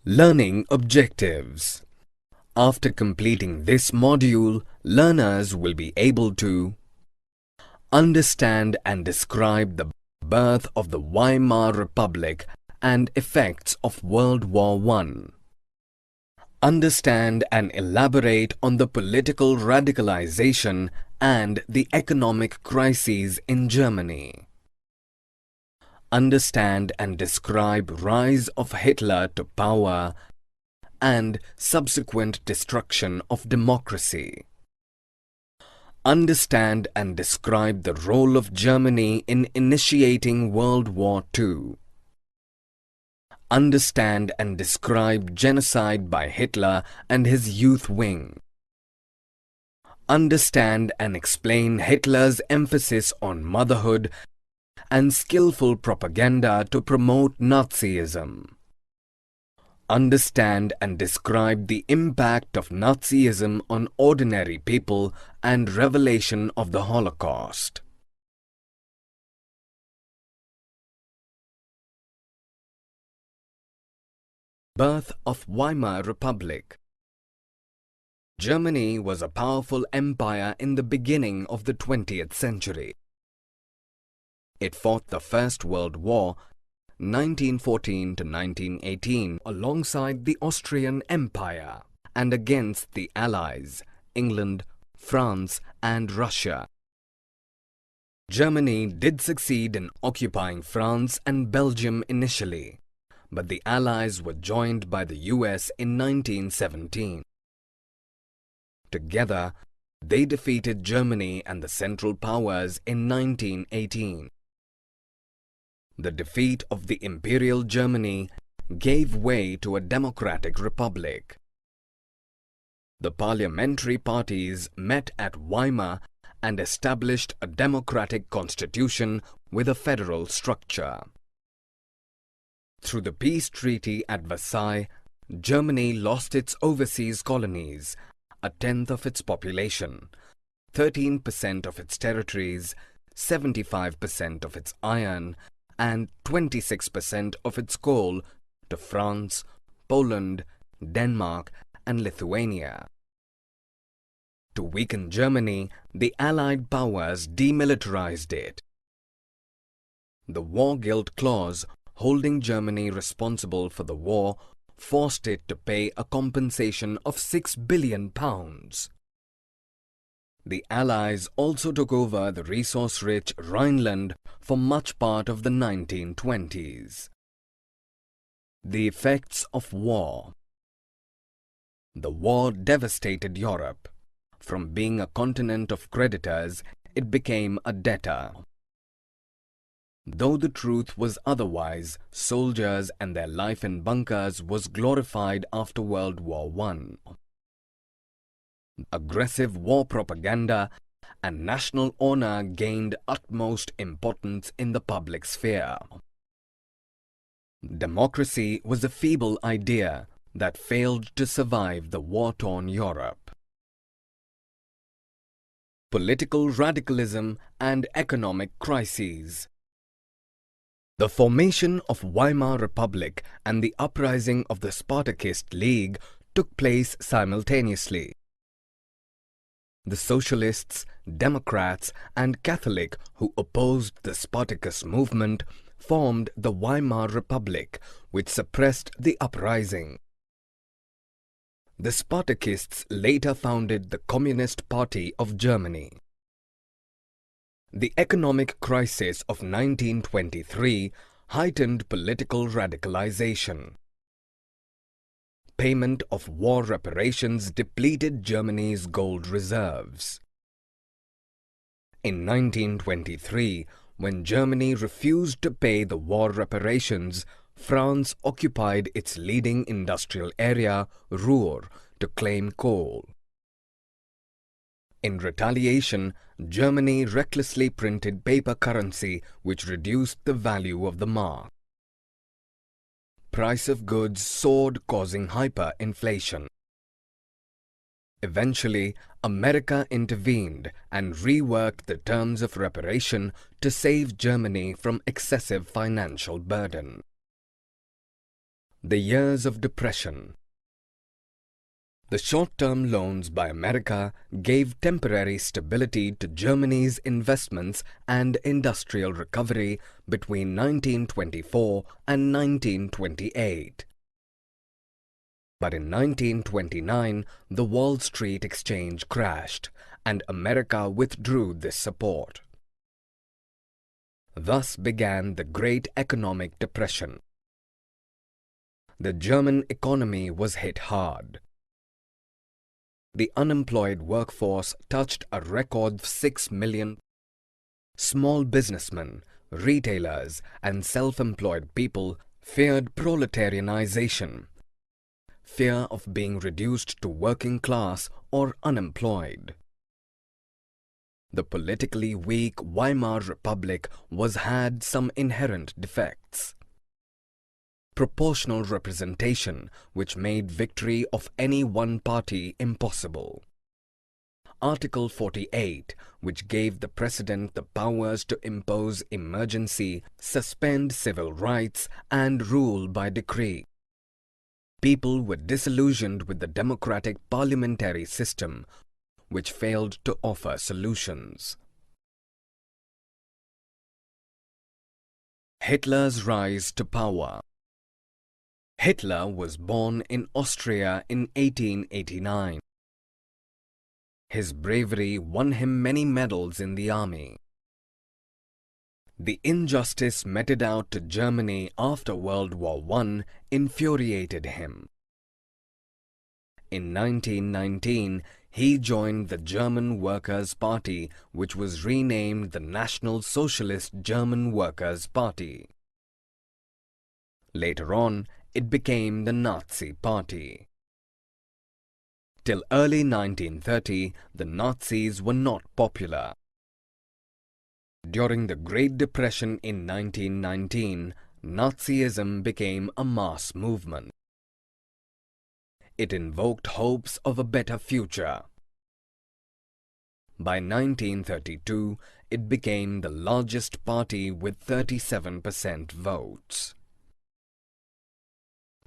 Learning objectives. After completing this module, learners will be able to understand and describe the birth of the Weimar Republic and effects of World War I. Understand and elaborate on the political radicalization and the economic crises in Germany. Understand and describe rise of Hitler to power and subsequent destruction of democracy. Understand and describe the role of Germany in initiating World War II. Understand and describe genocide by Hitler and his youth wing. Understand and explain Hitler's emphasis on motherhood and skillful propaganda to promote Nazism. Understand and describe the impact of Nazism on ordinary people and revelation of the Holocaust. Birth of Weimar Republic. Germany was a powerful empire in the beginning of the 20th century. It fought the First World War 1914 to 1918 alongside the Austrian Empire and against the Allies, England, France and Russia. Germany did succeed in occupying France and Belgium initially, but the Allies were joined by the US in 1917. Together, they defeated Germany and the Central Powers in 1918. The defeat of the Imperial Germany gave way to a democratic republic. The parliamentary parties met at Weimar and established a democratic constitution with a federal structure. Through the peace treaty at Versailles, Germany lost its overseas colonies, a tenth of its population, 13% of its territories, 75% of its iron, and 26% of its coal to France, Poland, Denmark, and Lithuania. To weaken Germany, the Allied powers demilitarized it. The War Guilt Clause, holding Germany responsible for the war, forced it to pay a compensation of £6 billion. The Allies also took over the resource-rich Rhineland for much part of the 1920s. The effects of war. The war devastated Europe. From being a continent of creditors, it became a debtor. Though the truth was otherwise, soldiers and their life in bunkers was glorified after World War I. Aggressive war propaganda and national honor gained utmost importance in the public sphere. Democracy was a feeble idea that failed to survive the war-torn Europe. Political radicalism and economic crises. The formation of Weimar Republic and the uprising of the Spartacist League took place simultaneously. The Socialists, Democrats and Catholic who opposed the Spartacus movement formed the Weimar Republic, which suppressed the uprising. The Spartakists later founded the Communist Party of Germany. The economic crisis of 1923 heightened political radicalization. Payment of war reparations depleted Germany's gold reserves. In 1923, when Germany refused to pay the war reparations, France occupied its leading industrial area, Ruhr, to claim coal. In retaliation, Germany recklessly printed paper currency which reduced the value of the mark. Price of goods soared, causing hyperinflation. Eventually, America intervened and reworked the terms of reparation to save Germany from excessive financial burden. The years of depression. The short-term loans by America gave temporary stability to Germany's investments and industrial recovery between 1924 and 1928. But in 1929, the Wall Street exchange crashed, and America withdrew this support. Thus began the Great Economic Depression. The German economy was hit hard. The unemployed workforce touched a record 6 million. Small businessmen, retailers, and self-employed people feared proletarianization, fear of being reduced to working class or unemployed. The politically weak Weimar Republic had some inherent defects. Proportional representation, which made victory of any one party impossible. Article 48, which gave the President the powers to impose emergency, suspend civil rights, and rule by decree. People were disillusioned with the democratic parliamentary system, which failed to offer solutions. Hitler's rise to power. Hitler was born in Austria in 1889. His bravery won him many medals in the army. The injustice meted out to Germany after World War I infuriated him. In 1919, he joined the German Workers' Party, which was renamed the National Socialist German Workers' Party. Later on, it became the Nazi Party. Till early 1930, the Nazis were not popular. During the Great Depression in 1919, Nazism became a mass movement. It invoked hopes of a better future. By 1932, it became the largest party with 37% votes.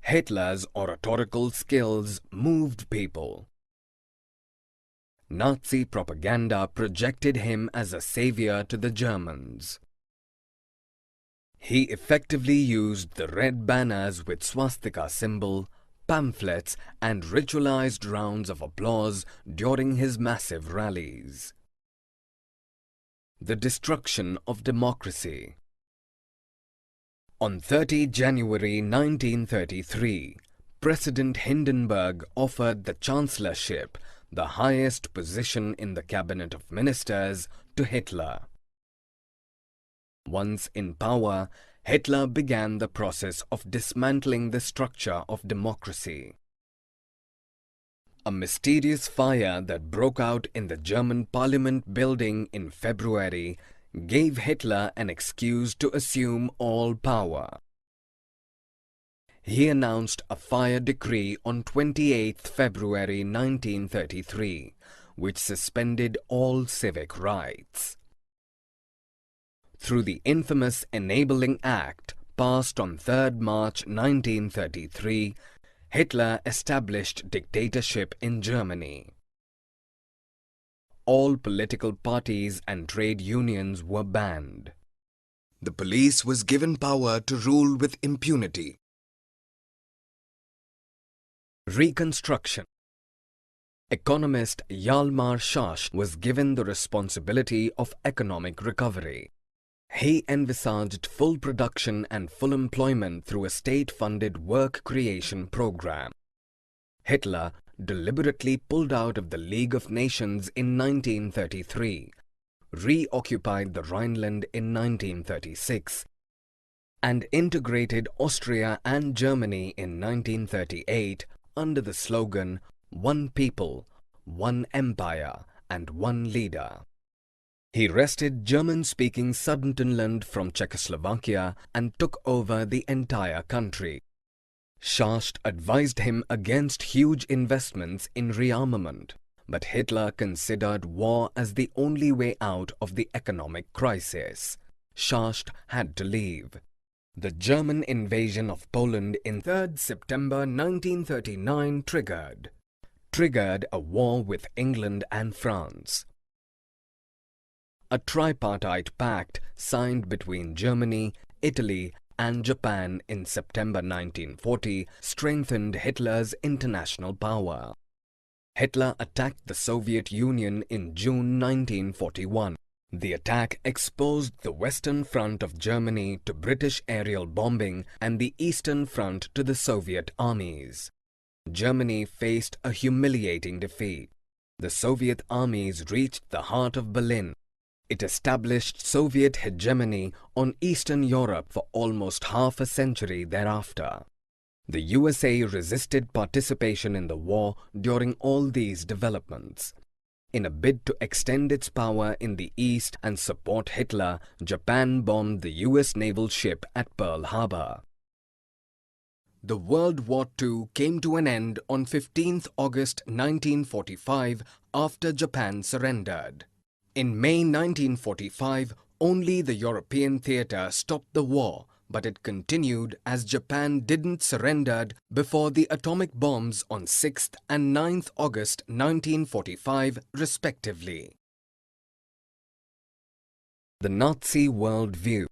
Hitler's oratorical skills moved people. Nazi propaganda projected him as a savior to the Germans. He effectively used the red banners with swastika symbol, pamphlets, and ritualized rounds of applause during his massive rallies. The destruction of democracy. On 30 January 1933, President Hindenburg offered the chancellorship, the highest position in the cabinet of ministers, to Hitler. Once in power, Hitler began the process of dismantling the structure of democracy. A mysterious fire that broke out in the German Parliament building in February gave Hitler an excuse to assume all power. He announced a fire decree on 28 February 1933, which suspended all civic rights. Through the infamous Enabling Act, passed on 3 March 1933, Hitler established dictatorship in Germany. All political parties and trade unions were banned. The police was given power to rule with impunity. Reconstruction. Economist Hjalmar Schacht was given the responsibility of economic recovery. He envisaged full production and full employment through a state-funded work creation program. Hitler deliberately pulled out of the League of Nations in 1933, reoccupied the Rhineland in 1936, and integrated Austria and Germany in 1938 under the slogan, "One People, One Empire, and One Leader." He wrested German-speaking Sudetenland from Czechoslovakia and took over the entire country. Schacht advised him against huge investments in rearmament, but Hitler considered war as the only way out of the economic crisis. Schacht had to leave. The German invasion of Poland in 3rd September 1939 triggered a war with England and France. A tripartite pact signed between Germany, Italy, and Japan in September 1940 strengthened Hitler's international power. Hitler attacked the Soviet Union in June 1941. The attack exposed the Western Front of Germany to British aerial bombing and the Eastern Front to the Soviet armies. Germany faced a humiliating defeat. The Soviet armies reached the heart of Berlin. It established Soviet hegemony on Eastern Europe for almost half a century thereafter. The USA resisted participation in the war during all these developments. In a bid to extend its power in the East and support Hitler, Japan bombed the US naval ship at Pearl Harbor. The World War II came to an end on 15th August 1945 after Japan surrendered. In May 1945, only the European theatre stopped the war, but it continued as Japan didn't surrender before the atomic bombs on 6th and 9th August 1945, respectively. The Nazi worldview.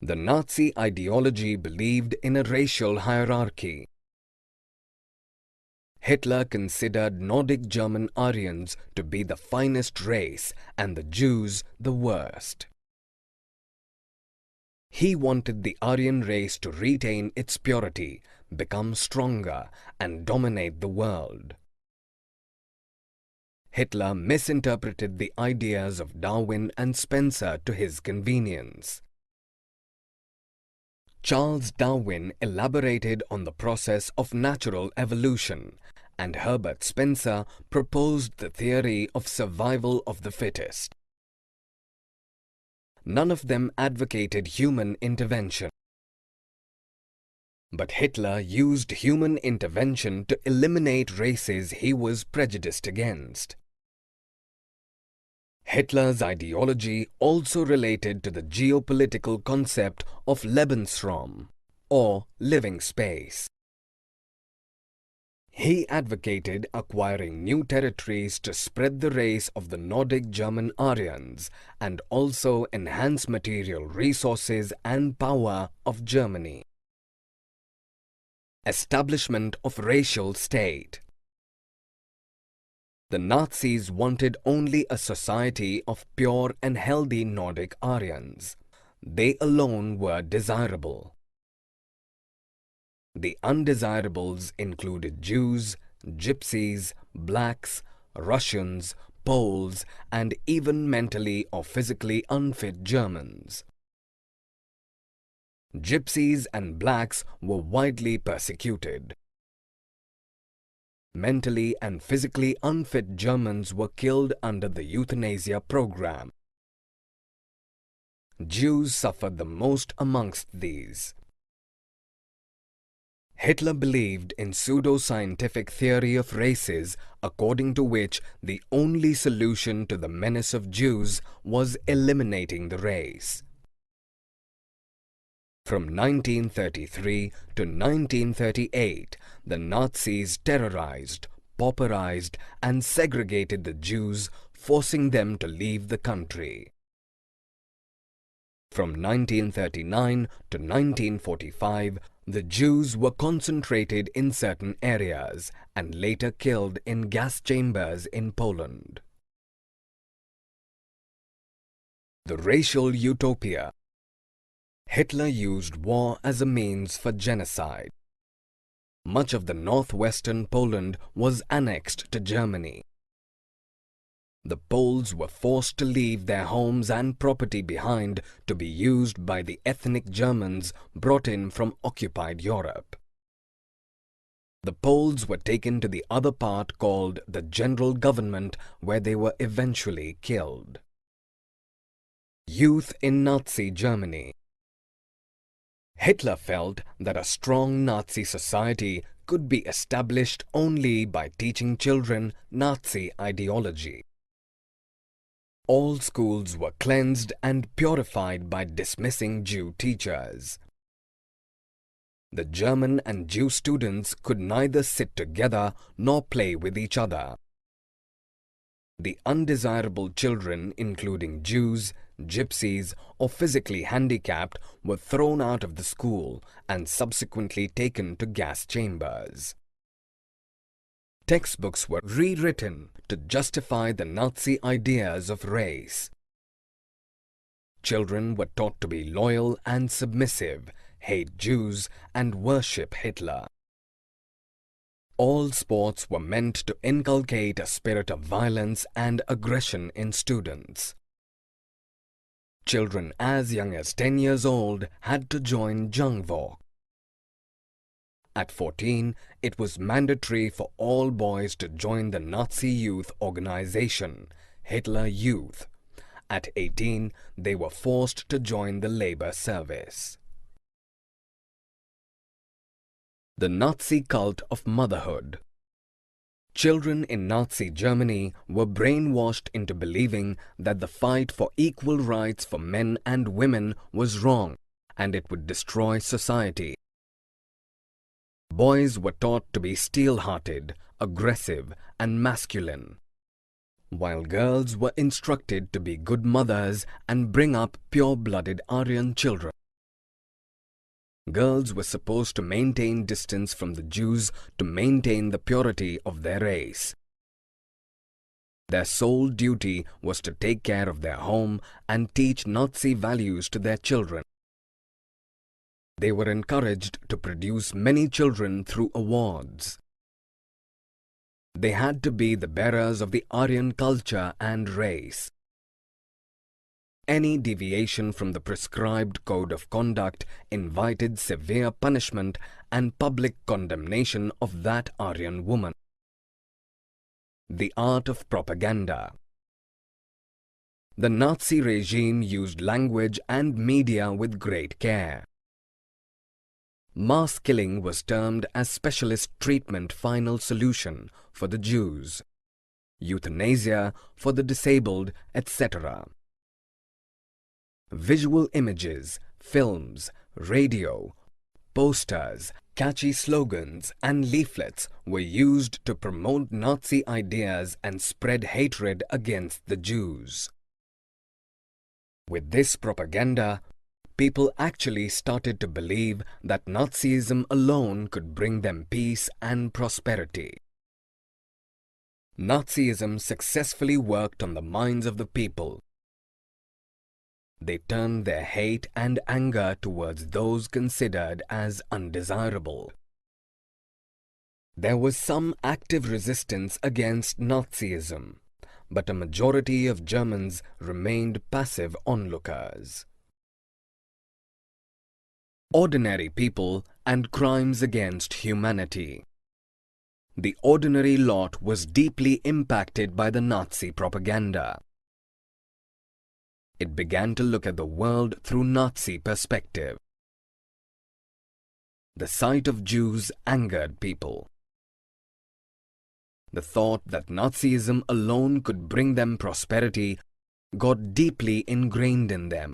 The Nazi ideology believed in a racial hierarchy. Hitler considered Nordic German Aryans to be the finest race and the Jews the worst. He wanted the Aryan race to retain its purity, become stronger, and dominate the world. Hitler misinterpreted the ideas of Darwin and Spencer to his convenience. Charles Darwin elaborated on the process of natural evolution, and Herbert Spencer proposed the theory of survival of the fittest. None of them advocated human intervention. But Hitler used human intervention to eliminate races he was prejudiced against. Hitler's ideology also related to the geopolitical concept of Lebensraum, or living space. He advocated acquiring new territories to spread the race of the Nordic German Aryans and also enhance material resources and power of Germany. Establishment of racial state. The Nazis wanted only a society of pure and healthy Nordic Aryans. They alone were desirable. The undesirables included Jews, Gypsies, blacks, Russians, Poles, and even mentally or physically unfit Germans. Gypsies and blacks were widely persecuted. Mentally and physically unfit Germans were killed under the euthanasia program. Jews suffered the most amongst these. Hitler believed in pseudo-scientific theory of races, according to which the only solution to the menace of Jews was eliminating the race. From 1933 to 1938, the Nazis terrorized, pauperized, and segregated the Jews, forcing them to leave the country. From 1939 to 1945, the Jews were concentrated in certain areas and later killed in gas chambers in Poland. The racial utopia. Hitler used war as a means for genocide. Much of the northwestern Poland was annexed to Germany. The Poles were forced to leave their homes and property behind to be used by the ethnic Germans brought in from occupied Europe. The Poles were taken to the other part called the General Government, where they were eventually killed. Youth in Nazi Germany. Hitler felt that a strong Nazi society could be established only by teaching children Nazi ideology. All schools were cleansed and purified by dismissing Jew teachers. The German and Jew students could neither sit together nor play with each other. The undesirable children, including Jews, gypsies, or physically handicapped, were thrown out of the school and subsequently taken to gas chambers. Textbooks were rewritten to justify the Nazi ideas of race. Children were taught to be loyal and submissive, hate Jews, and worship Hitler. All sports were meant to inculcate a spirit of violence and aggression in students. Children as young as 10 years old had to join Jungvolk. At 14, it was mandatory for all boys to join the Nazi youth organization, Hitler Youth. At 18, they were forced to join the labor service. The Nazi cult of motherhood. Children in Nazi Germany were brainwashed into believing that the fight for equal rights for men and women was wrong and it would destroy society. Boys were taught to be steel-hearted, aggressive, and masculine, while girls were instructed to be good mothers and bring up pure-blooded Aryan children. Girls were supposed to maintain distance from the Jews to maintain the purity of their race. Their sole duty was to take care of their home and teach Nazi values to their children. They were encouraged to produce many children through awards. They had to be the bearers of the Aryan culture and race. Any deviation from the prescribed code of conduct invited severe punishment and public condemnation of that Aryan woman. The art of propaganda. The Nazi regime used language and media with great care. Mass killing was termed as specialist treatment final solution for the Jews, euthanasia for the disabled, etc. Visual images, films, radio, posters, catchy slogans and leaflets were used to promote Nazi ideas and spread hatred against the Jews. With this propaganda, people actually started to believe that Nazism alone could bring them peace and prosperity. Nazism successfully worked on the minds of the people. They turned their hate and anger towards those considered as undesirable. There was some active resistance against Nazism, but a majority of Germans remained passive onlookers. Ordinary people and crimes against humanity. The ordinary lot was deeply impacted by the Nazi propaganda. It began to look at the world through Nazi perspective. The sight of Jews angered people. The thought that Nazism alone could bring them prosperity got deeply ingrained in them.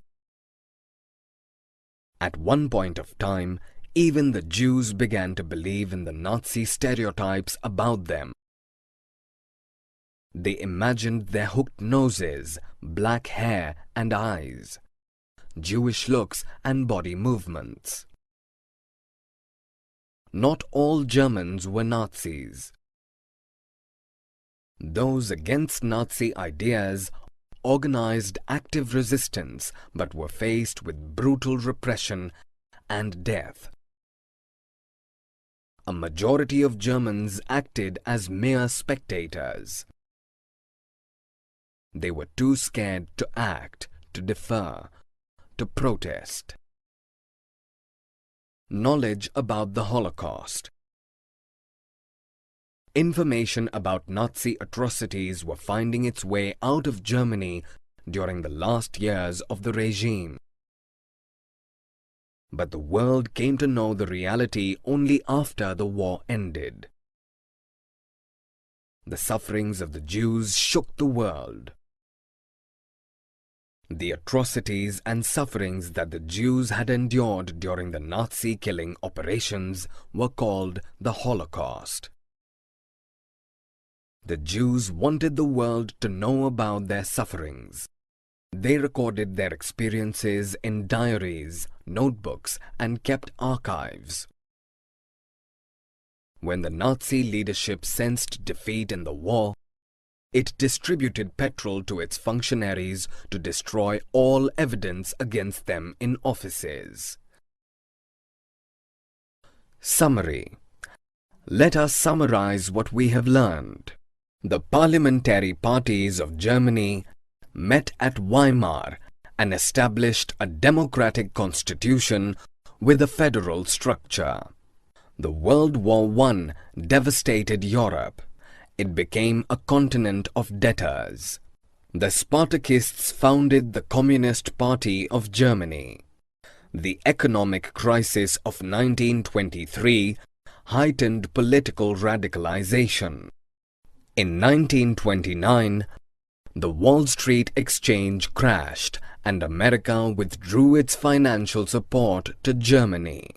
At one point of time, even the Jews began to believe in the Nazi stereotypes about them. They imagined their hooked noses, black hair and eyes, Jewish looks and body movements. Not all Germans were Nazis. Those against Nazi ideas organized active resistance but were faced with brutal repression and death. A majority of Germans acted as mere spectators. They were too scared to act, to defer, to protest. Knowledge about the Holocaust. Information about Nazi atrocities were finding its way out of Germany during the last years of the regime. But the world came to know the reality only after the war ended. The sufferings of the Jews shook the world. The atrocities and sufferings that the Jews had endured during the Nazi killing operations were called the Holocaust. The Jews wanted the world to know about their sufferings. They recorded their experiences in diaries, notebooks, and kept archives. When the Nazi leadership sensed defeat in the war, it distributed petrol to its functionaries to destroy all evidence against them in offices. Summary. Let us summarize what we have learned. The parliamentary parties of Germany met at Weimar and established a democratic constitution with a federal structure. The World War I devastated Europe. It became a continent of debtors. The Spartakists founded the Communist Party of Germany. The economic crisis of 1923 heightened political radicalization. In 1929, the Wall Street Exchange crashed and America withdrew its financial support to Germany.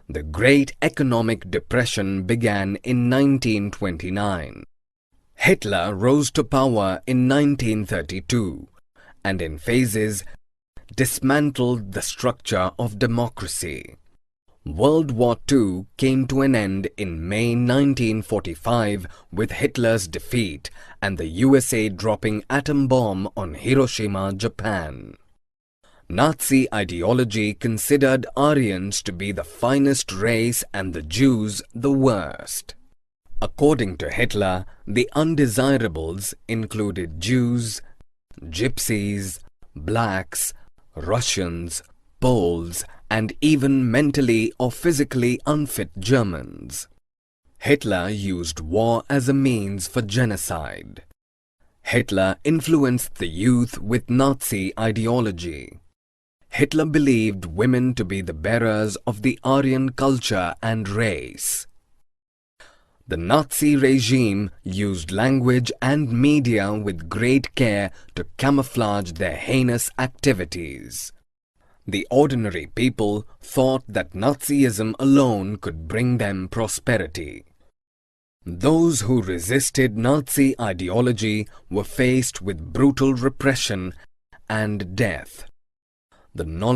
The Great Economic Depression began in 1929. Hitler rose to power in 1932 and in phases dismantled the structure of democracy. World War II came to an end in May 1945 with Hitler's defeat and the USA dropping atom bomb on Hiroshima, Japan. Nazi ideology considered Aryans to be the finest race and the Jews the worst. According to Hitler, the undesirables included Jews, Gypsies, blacks, Russians, Poles, and even mentally or physically unfit Germans. Hitler used war as a means for genocide. Hitler influenced the youth with Nazi ideology. Hitler believed women to be the bearers of the Aryan culture and race. The Nazi regime used language and media with great care to camouflage their heinous activities. The ordinary people thought that Nazism alone could bring them prosperity. Those who resisted Nazi ideology were faced with brutal repression and death. The knowledge